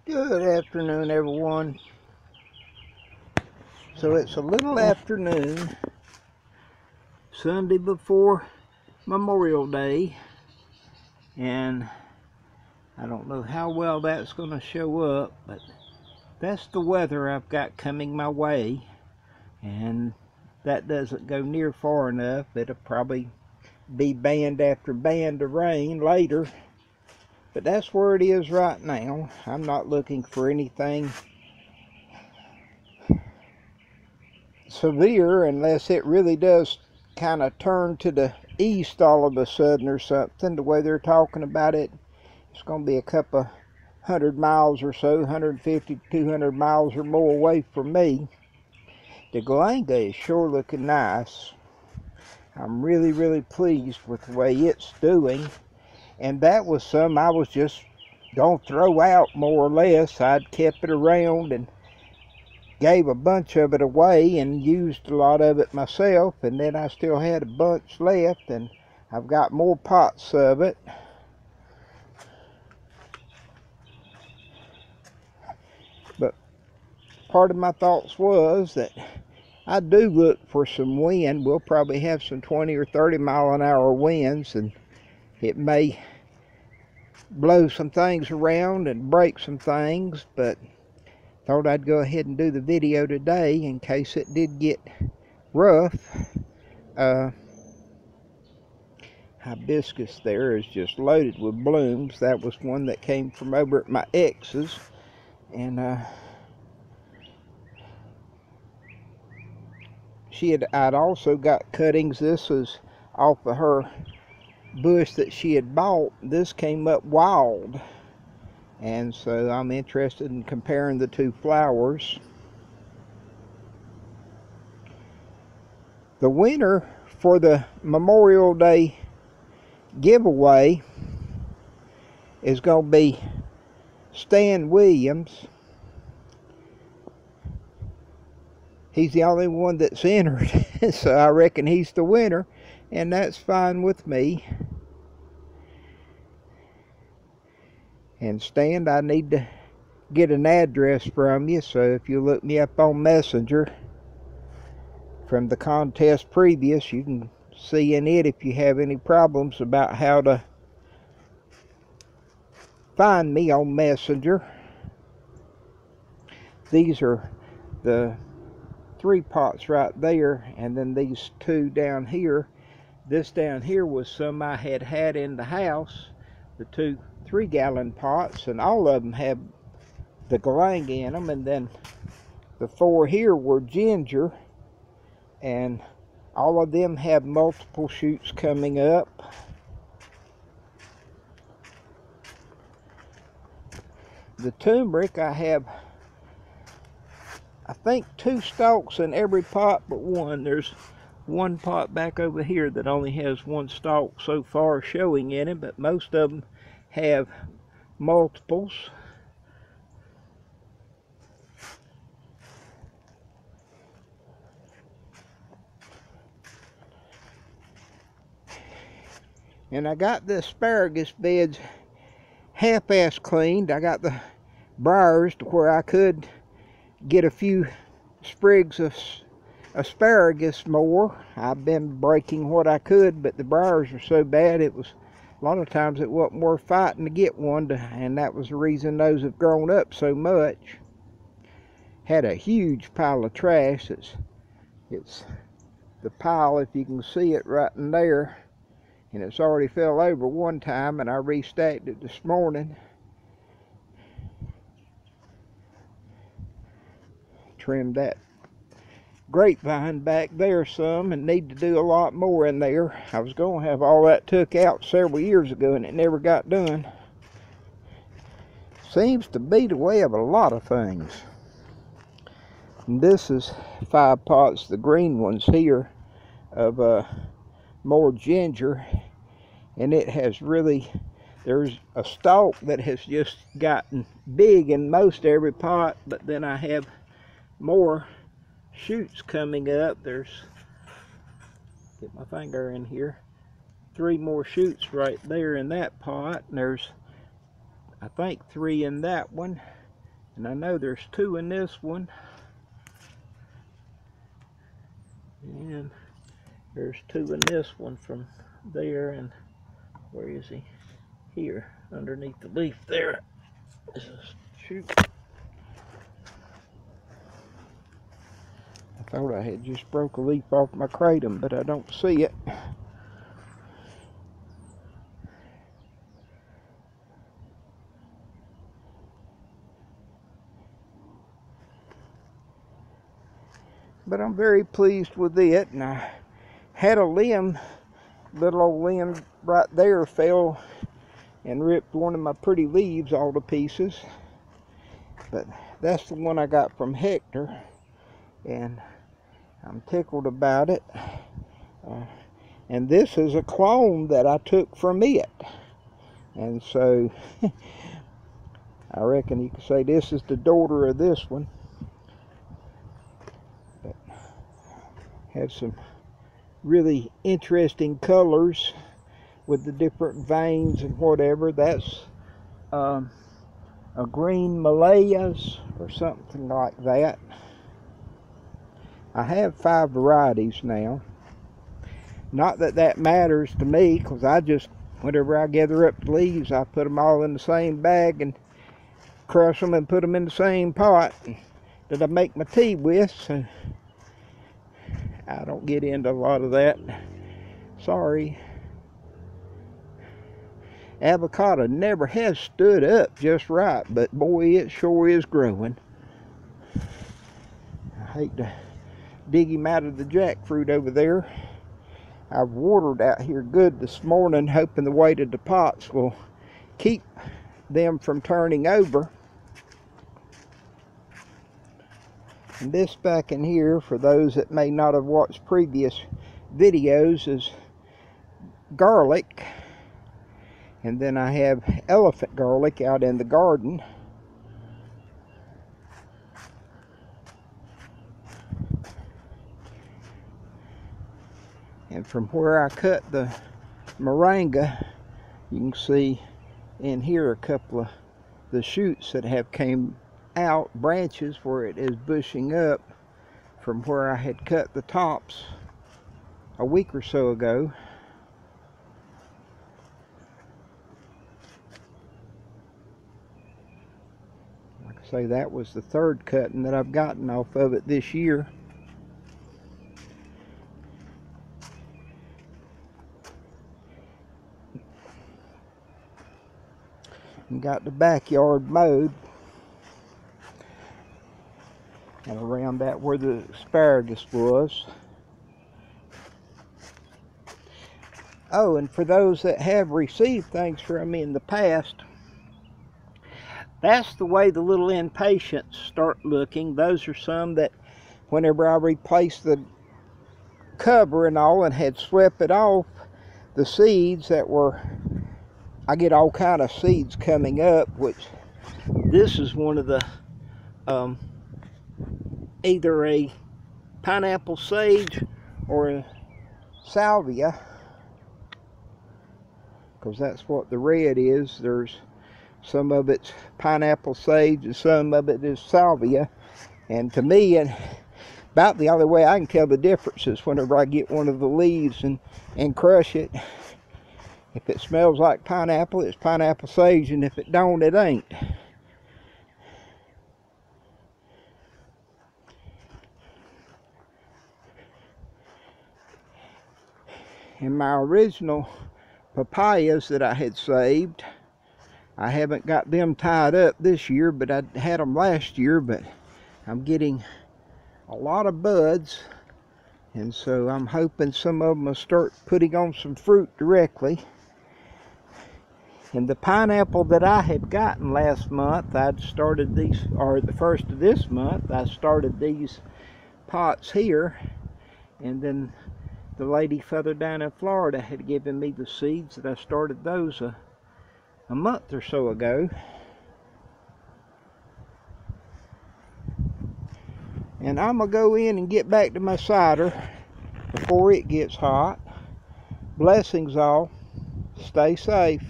Good afternoon, everyone. So it's a little afternoon, Sunday before Memorial Day, and I don't know how well that's going to show up, but that's the weather I've got coming my way, and that doesn't go near far enough. It'll probably be band after band of rain later, but that's where it is right now. I'm not looking for anything severe unless it really does kind of turn to the east all of a sudden or something. The way they're talking about it, it's going to be a couple 100 miles or so, 150 to 200 miles or more away from me. The galanga is sure looking nice. I'm really pleased with the way it's doing, and that was some I was just going to throw out more or less. I'd kept it around and gave a bunch of it away and used a lot of it myself, and then I still had a bunch left, and I've got more pots of it. But part of my thoughts was that I do look for some wind. We'll probably have some 20 or 30 mile an hour winds, and it may blow some things around and break some things, but thought I'd go ahead and do the video today in case it did get rough. Hibiscus there is just loaded with blooms. That was one that came from over at my ex's, and I'd also got cuttings. This was off of her bush that she had bought. This came up wild, and so I'm interested in comparing the two flowers. The winner for the Memorial Day giveaway is going to be Stan Williams. He's the only one that's entered, so I reckon he's the winner, and that's fine with me. And Stan, I need to get an address from you, so if you look me up on Messenger from the contest previous, you can see in it if you have any problems about how to find me on Messenger. These are the 3 pots right there, and then these 2 down here. This down here was some I had in the house, the 2 3-gallon pots, and all of them have the galanga in them, and then the 4 here were ginger, and all of them have multiple shoots coming up. The turmeric, I have, I think, 2 stalks in every pot but one. There's one pot back over here that only has 1 stalk so far showing in it, but most of them have multiples. And I got the asparagus beds half-ass cleaned. I got the briars to where I could get a few sprigs of asparagus more. I've been breaking what I could, but the briars are so bad, it was a lot of times it wasn't worth fighting to get one, and that was the reason those have grown up so much. Had a huge pile of trash. It's the pile, if you can see it right in there, and it's already fell over one time, and I restacked it this morning. Trimmed that grapevine back there some, and need to do a lot more in there. I was going to have all that took out several years ago, and it never got done. Seems to be the way of a lot of things. And this is 5 pots, the green ones here, of more ginger, and it has really, there's a stalk that has just gotten big in most every pot, but then I have more shoots coming up. There's, get my finger in here, 3 more shoots right there in that pot, and there's, I think, 3 in that one, And I know there's 2 in this one. And there's 2 in this one from there. And where is he? Here, underneath the leaf there. Shoot. I thought I had just broke a leaf off my kratom, but I don't see it. But I'm very pleased with it, and I had a limb, little old limb right there fell and ripped one of my pretty leaves all to pieces. But that's the one I got from Hector, and I'm tickled about it. And this is a clone that I took from it. And so I reckon you could say this is the daughter of this one. But have some really interesting colors with the different veins and whatever. That's a green Malaya's or something like that. I have 5 varieties now. Not that that matters to me, because I just, whenever I gather up the leaves, I put them all in the same bag and crush them and put them in the same pot that I make my tea with. So I don't get into a lot of that. Sorry. Avocado never has stood up just right, but boy, it sure is growing. I hate to dig him out of the jackfruit over there. I've watered out here good this morning, hoping the weight of the pots will keep them from turning over. And this back in here, for those that may not have watched previous videos, is garlic. And then I have elephant garlic out in the garden. And from where I cut the moringa, you can see in here a couple of the shoots that have came out, branches where it is bushing up from where I had cut the tops a week or so ago. Like I say, that was the 3rd cutting that I've gotten off of it this year. And got the backyard mowed, and around that where the asparagus was. Oh, and for those that have received things from me in the past, that's the way the little impatiens start looking. Those are some that whenever I replaced the cover and all and had swept it off, the seeds that were, I get all kind of seeds coming up, which this is one of the either a pineapple sage or a salvia, because that's what the red is. There's some of it's pineapple sage and some of it is salvia, and to me, and about the only way I can tell the difference is whenever I get one of the leaves and crush it. If it smells like pineapple, it's pineapple sage, and if it don't, it ain't. And my original papayas that I had saved, I haven't got them tied up this year, but I had them last year, but I'm getting a lot of buds, and so I'm hoping some of them will start putting on some fruit directly. And the pineapple that I had gotten last month, I'd started these, or the first of this month, I started these pots here. And then the lady further down in Florida had given me the seeds that I started those a month or so ago. And I'm going to go in and get back to my cider before it gets hot. Blessings all. Stay safe.